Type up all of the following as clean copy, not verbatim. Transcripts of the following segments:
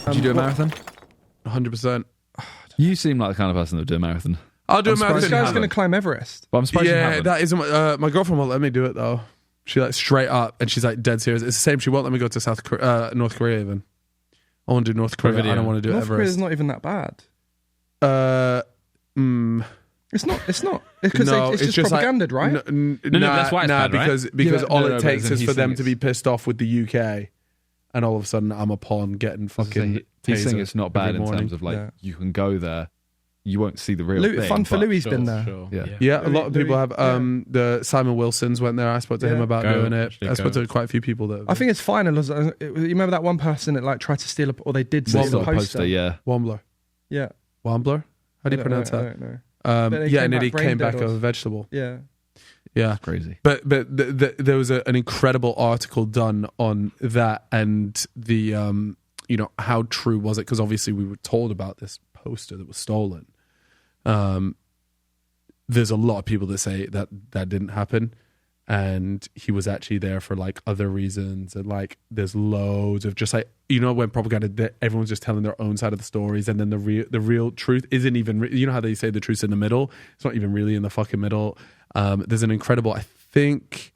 Would you do a marathon? 100%. You seem like the kind of person that would do a marathon. I'll do a marathon. This guy's going to climb Everest. But I'm surprised you Yeah, haven't. that isn't. My girlfriend won't let me do it though. She like straight up, and she's like dead serious. It's the same. She won't let me go to North Korea even. I want to do North Korea. I don't want to do North Everest. Korea's not even that bad. It's not because it's just propaganda, right? No, that's why it's bad, right? because Yeah, all no, it takes but is he's for them saying to be pissed off with the UK, and all of a sudden I'm a pawn getting fucking. He's saying tasered it's not bad every in morning. terms of like Yeah. you can go there, you won't see the real thing. Fun for but- Louis been there. Sure. Yeah, a lot of people have. The Simon Wilsons went there. I spoke to him about doing it. I spoke to quite a few people that. I think it's fine. You remember that one person that like tried to steal or they did steal Steal a a poster? yeah. Wombler. Yeah. Wombler? How do you pronounce I that? don't know. Yeah, and then he brain came dead back or- of a vegetable. Yeah. Yeah. Crazy. But there was an incredible article done on that and the how true was it, because obviously we were told about this poster that was stolen. There's a lot of people that say that didn't happen, and he was actually there for like other reasons, and like there's loads of just like when propaganda, everyone's just telling their own side of the stories, and then the real truth isn't even how they say the truth's in the middle. It's not even really in the fucking middle. There's an incredible, I think,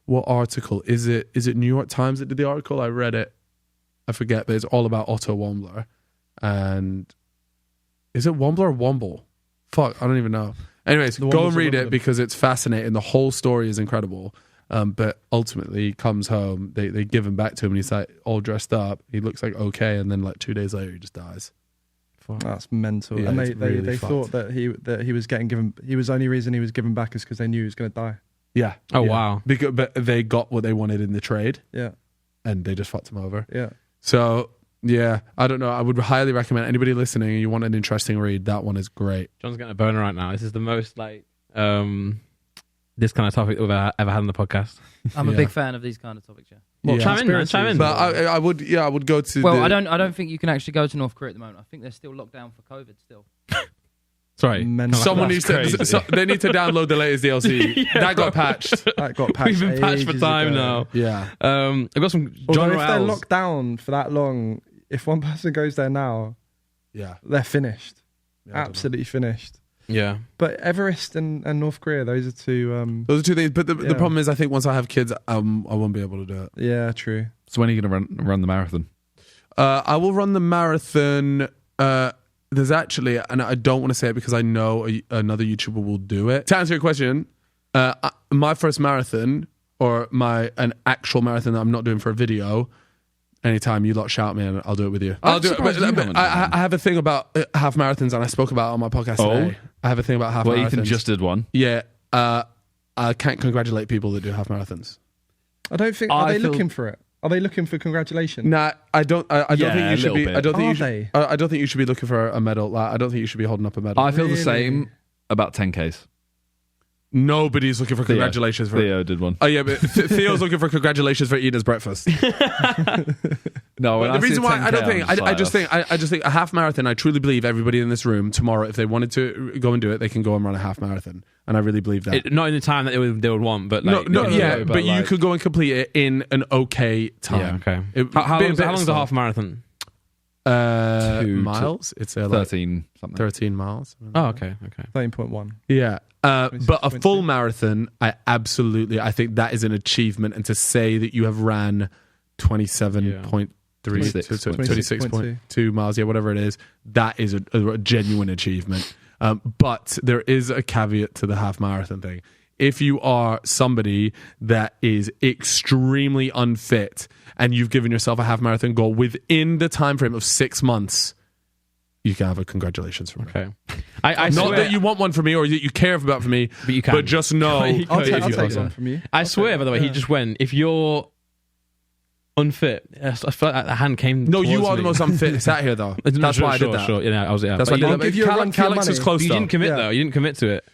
what article is it? Is it New York Times that did the article? I read it. I forget, but it's all about Otto Wombler. And is it Wombler or Womble? Fuck, I don't even know. Anyways, go and read it because it's fascinating. The whole story is incredible. But ultimately, he comes home, they give him back to him, and he's like all dressed up. He looks like okay, and then like 2 days later, he just dies. That's mental. Yeah, and it's they really thought that he was getting given. He was only reason he was given back is because they knew he was going to die. Yeah. Oh, yeah. wow. But they got what they wanted in the trade. Yeah. And they just fucked him over. Yeah. So, yeah, I don't know. I would highly recommend anybody listening and you want an interesting read, that one is great. John's getting a boner right now. This is the most like this kind of topic we've ever had on the podcast. I'm a big fan of these kind of topics. Yeah. Well, chime in, man. Chime in. But I would go to. Well, I don't think you can actually go to North Korea at the moment. I think they're still locked down for COVID still. Sorry, someone needs to. They need to download the latest DLC. That got patched. That got patched. We've been patched for time now. Yeah. I've got some Although John if they're Royals. locked down for that long, if one person goes there now, Yeah. they're finished. Yeah, Absolutely finished. Yeah. But Everest and North Korea, those are two. Those are two things. But the problem is, I think once I have kids, I won't be able to do it. Yeah, true. So when are you going to run the marathon? I will run the marathon. There's actually, and I don't want to say it because I know another YouTuber will do it. To answer your question, my first marathon, or an actual marathon that I'm not doing for a video, anytime you lot shout me and I'll do it with you. I'll do it. But I have a thing about half marathons, and I spoke about it on my podcast today. I have a thing about half marathons. Ethan just did one. Yeah. I can't congratulate people that do half marathons. I don't think. Are they looking for it? Are they looking for congratulations? Nah, I don't think you should be. bit. I don't think Are I don't think you should be looking for a medal. Like, I don't think you should be holding up a medal. I feel the Really? same about 10Ks. Nobody's looking for congratulations for Theo did one. Oh yeah, but Theo's looking for congratulations for eating his breakfast. No, when the I see reason a why 10K, I don't think I'm I just think a half marathon. I truly believe everybody in this room tomorrow, if they wanted to go and do it, they can go and run a half marathon, and I really believe that. Not in the time that they would want, but like, but you could go and complete it in an okay time. Yeah, okay. How long's a half marathon? 2 miles. It's 13 something. 13 miles. Oh, okay. 13.1. Yeah. But a 26.2. full marathon, I think that is an achievement. And to say that you have ran 27.3 26.2 miles, whatever it is, that is a genuine achievement. But there is a caveat to the half marathon thing. If you are somebody that is extremely unfit and you've given yourself a half marathon goal within the time frame of 6 months, you can have a congratulations from me. Okay. I Not swear, that you want one from me or that you care about from me, but you can. but just know. I'll if you take can. one from you. I swear, by the way, he just went, if you're unfit, I feel like that hand came No, you towards are me. the most unfit sat here though. That's why I did that. Sure. Yeah, I was. Yeah, That's but why I I'll did that. give you a run for your Calix is money. close you though. didn't commit Yeah. though. You didn't commit to it.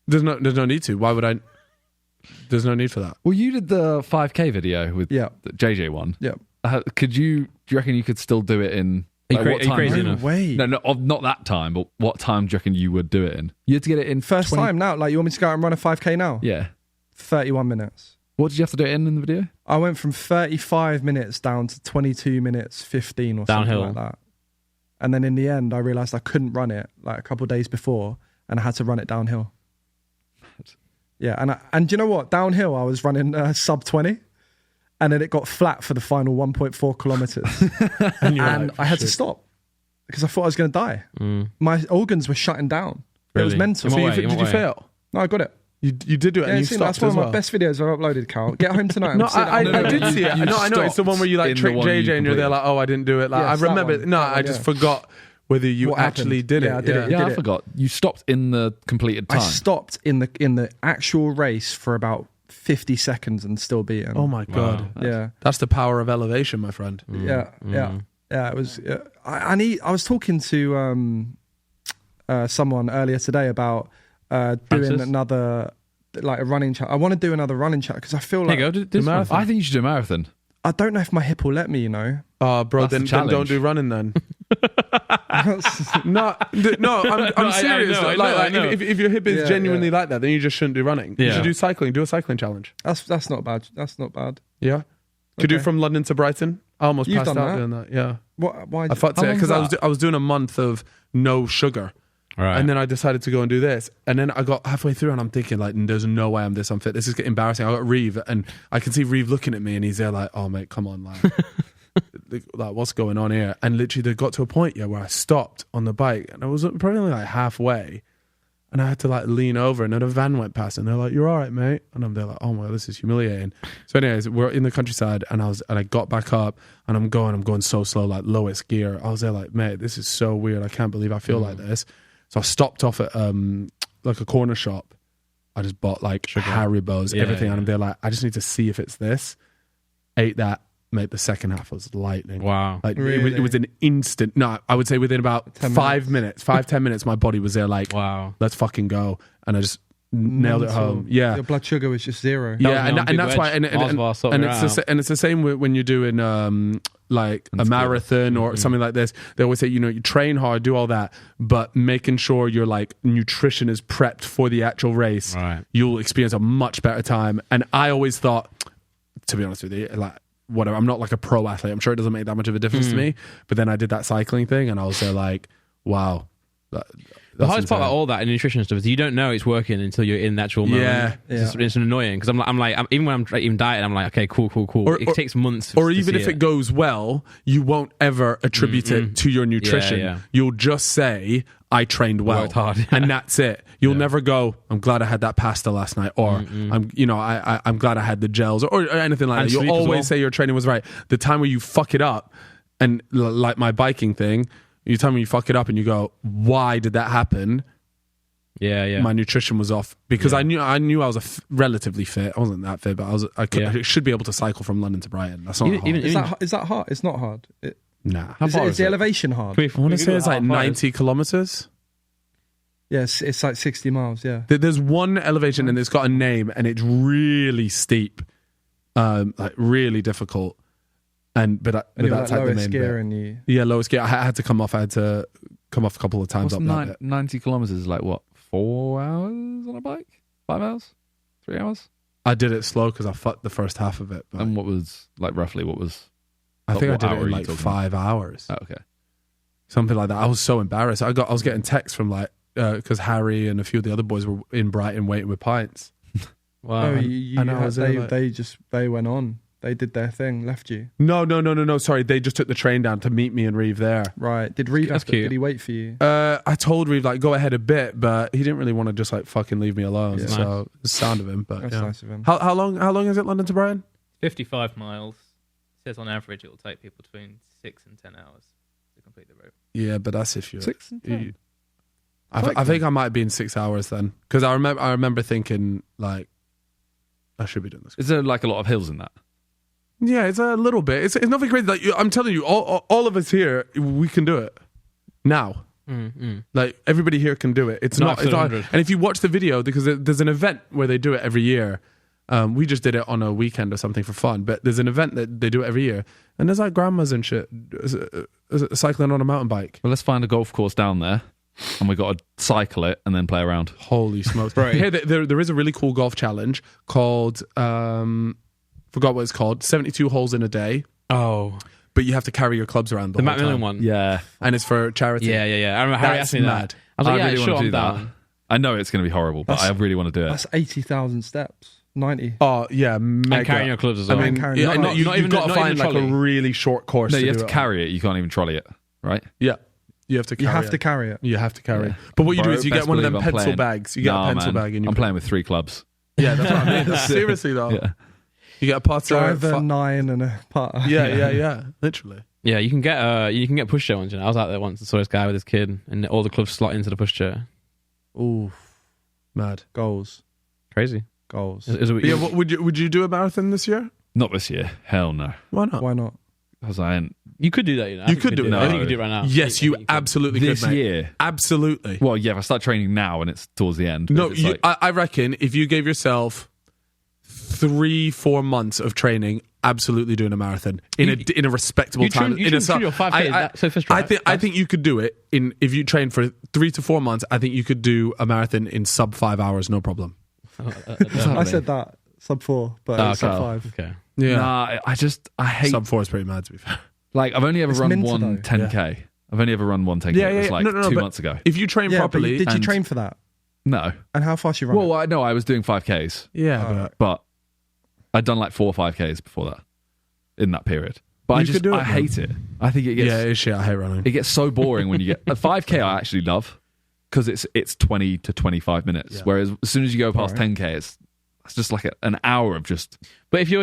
There's no need to. Why would I? There's no need for that. Well, you did the 5K video with Yeah. the JJ one. Yeah. Do you reckon you could still do it in? Are you what time? crazy No enough? way. No, not that time, but what time do you reckon you would do it in? You had to get it in First 20 time now. Like, you want me to go out and run a 5K now? Yeah. 31 minutes. What did you have to do it in the video? I went from 35 minutes down to 22 minutes 15 or Downhill. something like that. And then in the end, I realised I couldn't run it like a couple of days before, and I had to run it downhill. Yeah, and do you know what? Downhill, I was running sub 20, and then it got flat for the final 1.4 kilometers, and I had to stop because I thought I was going to die. My organs were shutting down. It was mental. So did you fail? No, I got it. You did do it, and you stopped that's one as of well. my best videos I've uploaded, Carl. Get home tonight. No, I did see it. No, I know. It's the one where you like in the trick one you JJ and you're there completed. like, oh, I didn't do it. Like Yes, I that remember. one. No, That one, I just yeah. forgot whether you What actually happened. did it. Yeah, I did it. Yeah, I it. forgot. You stopped in the completed I time. stopped in the actual race for about 50 seconds and still beat him. Oh my god. Wow. Yeah. That's the power of elevation, my friend. Yeah. It was. I was talking to someone earlier today about doing Francis? another like a running chat. I want to do another running chat because I feel There like you go. Do this one. marathon. I think you should do a marathon. I don't know if my hip will let me. You know. Oh, bro, That's the then challenge. don't do running then. No, I'm I serious. know, I know. If your hip is Yeah, genuinely yeah. like that, then you just shouldn't do running. You Yeah. should do cycling. Do a cycling challenge. That's not bad. That's not bad. Yeah. Could do Okay. from London to Brighton. I almost You've passed done out that? doing that. Yeah. What? Why? I fucked How it long's because that? I was doing a month of no sugar. Right. And then I decided to go and do this. And then I got halfway through and I'm thinking, like, there's no way I'm this unfit. This is getting embarrassing. I got Reeve and I can see Reeve looking at me and he's there like, oh, mate, come on, like what's going on here? And literally they got to a point, where I stopped on the bike and I was probably only like halfway and I had to like lean over and then a van went past and they're like, you're all right, mate? And I'm there like, oh my, this is humiliating. So anyways, we're in the countryside and I got back up and I'm going so slow, like lowest gear. I was there like, mate, this is so weird. I can't believe I feel like this. So I stopped off at like a corner shop. I just bought like Haribo's, everything. And I'm there like, I just need to see if it's this. Ate that, mate. The second half was lightning. Wow. Like Really? it was an instant. No, I would say within about 10 5 minutes, 10 minutes, my body was there like, Wow. let's fucking go. And I just nailed it Mental. home. Yeah. Your blood sugar was just zero. Yeah, was and my that's big why, and Oswald sorted it's it out. and it's the same when you're doing like a That's marathon or something like this. They always say, you train hard, do all that, but making sure your like nutrition is prepped for the actual race, Right. you'll experience a much better time. And I always thought, to be honest with you, like whatever, I'm not like a pro athlete. I'm sure it doesn't make that much of a difference to me. But then I did that cycling thing, and I was there like, wow. The hardest part about all that and nutrition stuff is you don't know it's working until you're in the actual moment. Yeah. It's annoying because even when I'm even dieting, I'm like, okay, cool. It takes months. Or to even see if it goes well, you won't ever attribute it to your nutrition. Yeah. You'll just say, I trained well. Worked hard. And that's it. You'll never go, I'm glad I had that pasta last night, or I'm glad I had the gels, or anything like And that. You'll sleep as always well. say your training was right. The time where you fuck it up, and like my biking thing, you tell me you fuck it up and you go, why did that happen? Yeah. My nutrition was off because I knew I was relatively fit. I wasn't that fit, but I should be able to cycle from London to Brighton. That's not hard. Is that hard? It's not hard. Nah. Is the elevation hard? I want to say it's like 90 kilometers. Yes, it's like 60 miles. Yeah. There's one elevation and it's got a name and it's really steep, like really difficult. But And you're that's like like the lowest main gear bit. and you. Yeah, lowest gear. I had to come off. I had to come off a couple of times What's up that bit. 90 kilometers is like what? 4 hours on a bike? 5 hours? 3 hours? I did it slow because I fucked the first half of it. But And what was roughly what was? I think I what did hour it are in you like talking 5 hours. Oh, okay. Something like that. I was so embarrassed. I was getting texts from like because Harry and a few of the other boys were in Brighton waiting with pints. Wow. Oh, and I was there, like- they went on. They did their thing, left you. No. Sorry, they just took the train down to meet me and Reeve there. Right. Did Reeve That's cute. Did he wait for you? I told Reeve like go ahead a bit, but he didn't really want to just like fucking leave me alone. Yeah. So the sound of him. But That's yeah. nice of him. How long is it London to Brighton? 55 miles. It says on average it will take people between 6 and 10 hours to complete the route. Yeah, but that's if you're 6 and 10. I think I might have been 6 hours then because I remember thinking like I should be doing this. Is there like a lot of hills in that? Yeah, it's a little bit. It's nothing crazy. Like I'm telling you, all of us here, we can do it now. Like everybody here can do it. It's not. episode 100. And if you watch the video, because there's an event where they do it every year. We just did it on a weekend or something for fun. But there's an event that they do it every year, and there's like grandmas and shit cycling on a mountain bike. Well, let's find a golf course down there, and we got to cycle it and then play around. Holy smokes! Right. Hey, there is a really cool golf challenge called forgot what it's called. 72 holes in a day. Oh. but you have to carry your clubs around The the whole Macmillan time. one. Yeah. And it's for charity. Yeah. I remember Harry That's asked me mad. that. I was like, I really sure, want to I'm do that. down. I know it's going to be horrible, but I really want to do it. That's 80,000 steps. 90. Oh yeah, mega. And carrying your clubs as I well. mean, carrying yeah, your no, clubs. you've got to not find even like a trolley. really short course. No, you to have do to it on. carry it. You can't even trolley it, right? Yeah, you have to. You Carry have it. to carry it. You have to carry Yeah. it. But what you do Bro, is you get best one of them believe I'm pencil playing. bags. You get a pencil bag, and you I'm put- playing with 3 clubs. Yeah, that's what I mean. Seriously though, Yeah. you get a putter. Driver, 9 and a putter. Yeah. Literally. Yeah, you can get pushchair ones. You know, I was out there once and saw this guy with his kid, and all the clubs slot into the pushchair. Ooh, Mad. goals. Crazy. Goals. Is it, But yeah, what, would you do a marathon this year? Not this year. Hell no. Why not? Why not? Because I ain't. you could do that. You know, I You think could do it. I think you No. could do it right now. Yes, I you think could. absolutely This could, mate. year. Absolutely. Well, yeah, if I start training now and it's towards the end. but No, if it's like- I reckon if you gave yourself 3-4 months of training, absolutely doing a marathon in a respectable You time. train- you in a train your 5K, so first I try. think you could do it if you train for 3 to 4 months. I think you could do a marathon in sub 5 hours, no problem. I said that. Sub 4, but Oh, sub okay. 5. Okay. Yeah, Nah, I hate. sub 4 is pretty mad to be fair. Like, I've only ever It's run mental, one though. 10K. I've only ever run one 10K. Yeah, It was yeah, like no, 2 but months ago. If you train Yeah, but properly, did you and- train for that? No. And how fast you run? Well, no, I was doing 5Ks, yeah, but I'd done like 4 or 5Ks before that in that period. But You could do it, I man. hate it. I think it but gets yeah, it's shit. I hate running. it gets so boring when you get a 5K. I actually love because it's 20 to 25 minutes. Yeah. Whereas as soon as you go past Alright. 10K, it's just like an hour of just. But if you're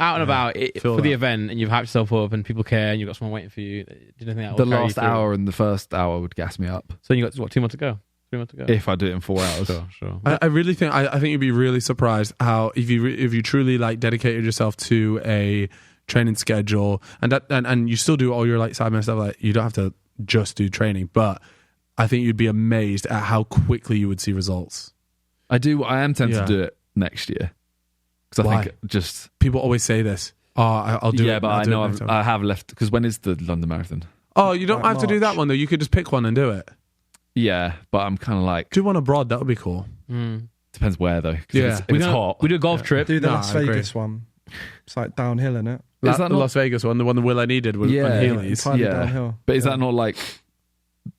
out and about feel for the that. event and you've hyped yourself up and people care and you've got someone waiting for you, do you think that The will carry you last through? hour and the first hour would gas me up So you got what, 2 months to go? 3 months to go. if I do it in 4 hours. Sure. I really think I think you'd be really surprised how if you truly like dedicated yourself to a training schedule and you still do all your like sideman stuff, like you don't have to just do training, but I think you'd be amazed at how quickly you would see results. I am tempted Yeah. to do it next year because I Why? think just People always say this. Oh, I'll do it. yeah, but I'll I do know it next time. I have left because when is the London Marathon? Oh, you don't Like have to do that March. one though. You could just pick one and do it. Yeah, but I'm kind of like Do one abroad. That would be cool. depends where though. 'Cause Yeah. if it's hot. We do a golf trip. Do the No, Las I agree. Vegas one. It's like downhill, isn't it? Is that The not- Las Vegas one, the one that Will I needed with Yeah. on Yeah. Heelys. Entirely yeah. downhill. But is Yeah. that not like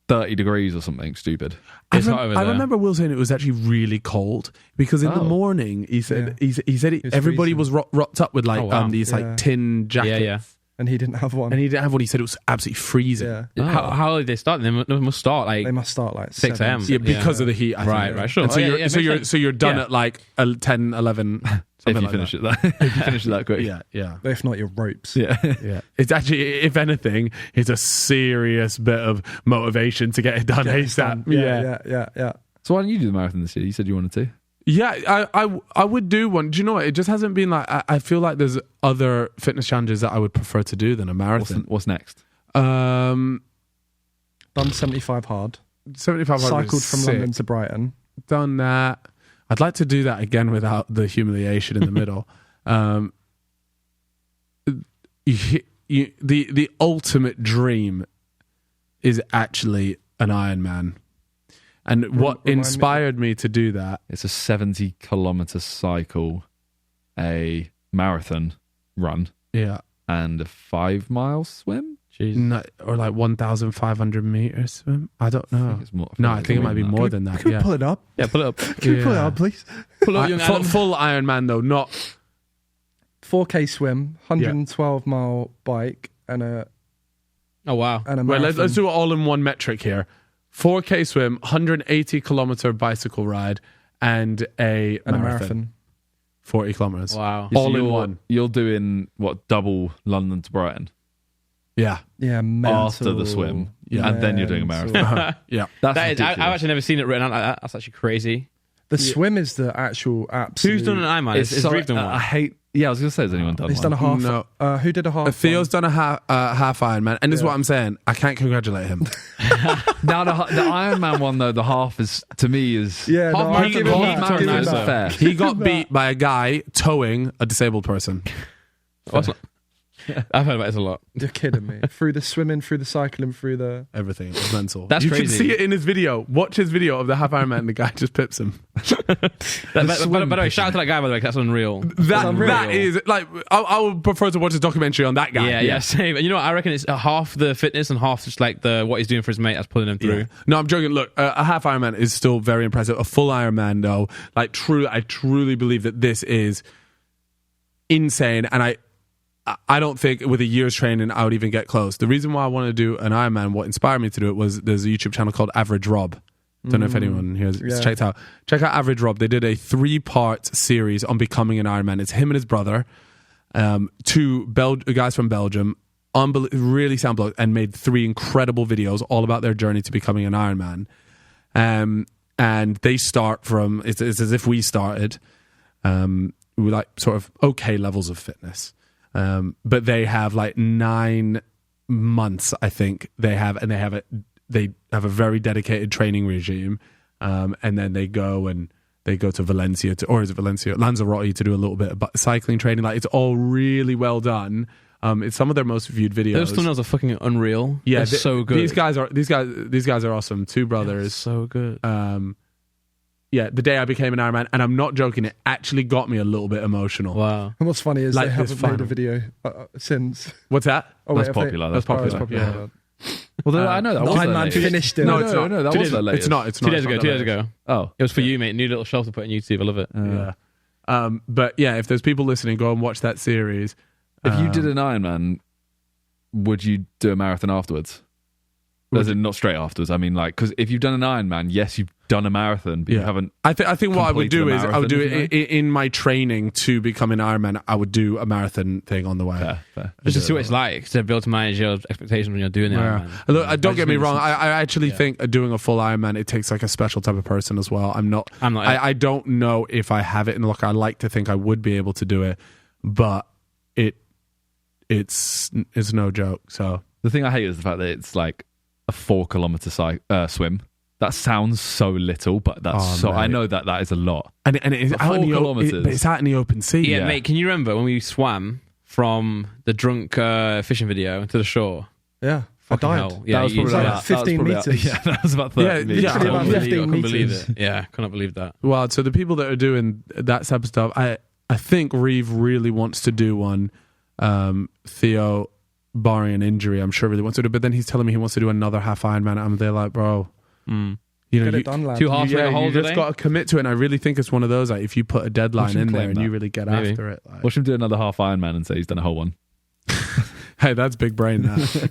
30 degrees or something stupid? It's hot over I there. remember Will saying it was actually really cold because in the Oh. morning he said Yeah. he said It was everybody freezing. was rocked up with like Oh, wow. these Yeah. like tin jackets. Yeah. And he didn't have one. And he didn't have one. He said it was absolutely freezing. Yeah. How did they start? They must start like They must start like 6 a.m. 7. Yeah, because of the heat. I think. Right, sure. And so Oh, yeah, you're yeah, so makes you're sense. so you're done Yeah. at like 10, 11. If something you like finish that. it that, if you finish it that quick. Yeah. If not, your ropes. Yeah. Yeah. It's actually, if anything, it's a serious bit of motivation to get it done ASAP. Yeah. So why don't you do the marathon this year? You said you wanted to. Yeah, I would do one. Do you know what? It just hasn't been like I feel like there's other fitness challenges that I would prefer to do than a marathon. What's next? Done 75 hard. 75 Cycled from sick. London to Brighton. Done that. I'd like to do that again without the humiliation in the middle. The ultimate dream is actually an Ironman. And what Remind me. inspired me to do that, It's a 70-kilometer cycle, a marathon run, yeah, and a 5-mile swim. no, or like 1,500 meters swim. I don't I know. think it's more. No, I think it might be more than that. Can we Yeah, pull it up? Yeah, pull it up. Can we pull it Yeah. up, please? Pull up, young Adam. full Ironman though, not 4K swim, 112 mile bike, and a Oh wow. and a Wait, marathon. let's do it all in one metric here. 4K swim, 180 kilometer bicycle ride, and a and a marathon. marathon. 40 kilometers. Wow. All So in you're- one. You're doing what? Double London to Brighton Yeah. Yeah, mental. after the swim, Yeah. and then you're doing a Mental. marathon. Yeah. That's That is, I've ridiculous. actually never seen it written out like that. That's actually crazy. The swim is the actual absolute. Who's done an Ironman? It's so- Reeve done one. I hate. Yeah, I was gonna say, has anyone done He's one? done a half. No. Who did a half? Theo's done a half Ironman, and this is Yeah. what I'm saying. I can't congratulate him. Now the Ironman one though, the half is to me is Yeah, Half no, marathon, I'll give him half that, I'll give him marathon is that. fair. He got beat by a guy towing a disabled person. What's I've heard about this a lot. You're kidding me. Through the swimming, through the cycling, through the... Everything. It's mental. That's you crazy. can see it in his video. Watch his video of the half Ironman and the guy just pips him. By the way, shout out to that guy, by the way, 'cause that's unreal. That is, like, I would prefer to watch a documentary on that guy. Yeah, same. And you know what? I reckon it's half the fitness and half just like what he's doing for his mate that's pulling him through. Yeah. No, I'm joking. Look, a half Ironman is still very impressive. A full Ironman, though, like, I truly believe that this is insane. And I don't think with a year's training I would even get close. The reason why I wanted to do an Ironman, what inspired me to do it, was there's a YouTube channel called Average Rob. Don't know if anyone here has checked out. Check out Average Rob. They did a 3-part series on becoming an Ironman. It's him and his brother, two guys from Belgium, really sound blokes, and made 3 incredible videos all about their journey to becoming an Ironman. And they start from, it's as if we started, with like sort of okay levels of fitness. But they have like 9 months, I think they have, and they have a very dedicated training regime. And then they go to Valencia Lanzarote to do a little bit of cycling training. Like, it's all really well done. It's some of their most viewed videos. Those thumbnails are fucking unreal. Yeah, they're so good. These guys are awesome. 2 brothers. Yeah, so good. The day I became an Ironman, and I'm not joking, it actually got me a little bit emotional. Wow. And what's funny is Like they this haven't made final. a video since. What's that? Oh, That's wait, have they- popular. That's popular. Oh, it's popular. Yeah. hold Well, I know that was Iron their Man latest. finished it. No, it's not. No, that 2 was days- their latest. It's not. 2 days ago. 2 days ago. Oh, It was for you, mate. New little show to put on YouTube. I love it. Yeah. But yeah, if there's people listening, go and watch that series. If you did an Ironman, would you do a marathon afterwards? As in, not straight afterwards. I mean, like, because if you've done an Ironman, yes, you've done a marathon, but you haven't. I think what I would do completed a is I would do marathon, it in my training to become an Ironman. I would do a marathon thing on the way. Fair. Just to see what it's like to be able to manage your expectations when you're doing it. Yeah. Look, don't get me wrong. I actually think doing a full Ironman, it takes like a special type of person as well. I'm not. I don't know if I have it in the locker. I like to think I would be able to do it, but it's no joke. So The thing I hate is the fact that it's like a 4-kilometer swim. That sounds so little, but that's mate. I know that is a lot. and it is But out in 4 the kilometers. but it's out in the open sea. Yeah, mate. Can you remember when we swam from the drunk fishing video to the shore? Yeah. I Fucking died. hell. Yeah, That was you- probably like about 15 probably meters. Yeah, that was about 30 Yeah, meters. yeah. Literally about I 15 couldn't believe meters. it. Yeah, couldn't believe that. Well, so the people that are doing that type of stuff, I think Reeve really wants to do one. Theo, barring an injury, I'm sure really wants to do. But then he's telling me he wants to do another half Ironman. I'm there like, bro, you know, Get it done, lad. 2 halves make a hole, you do just they? got to commit to it. And I really think it's one of those, like, if you put a deadline Watch him in there claim and you that. really get Maybe. after it. Like, Watch him do another half Ironman and say he's done a whole one. hey, that's big brain. That.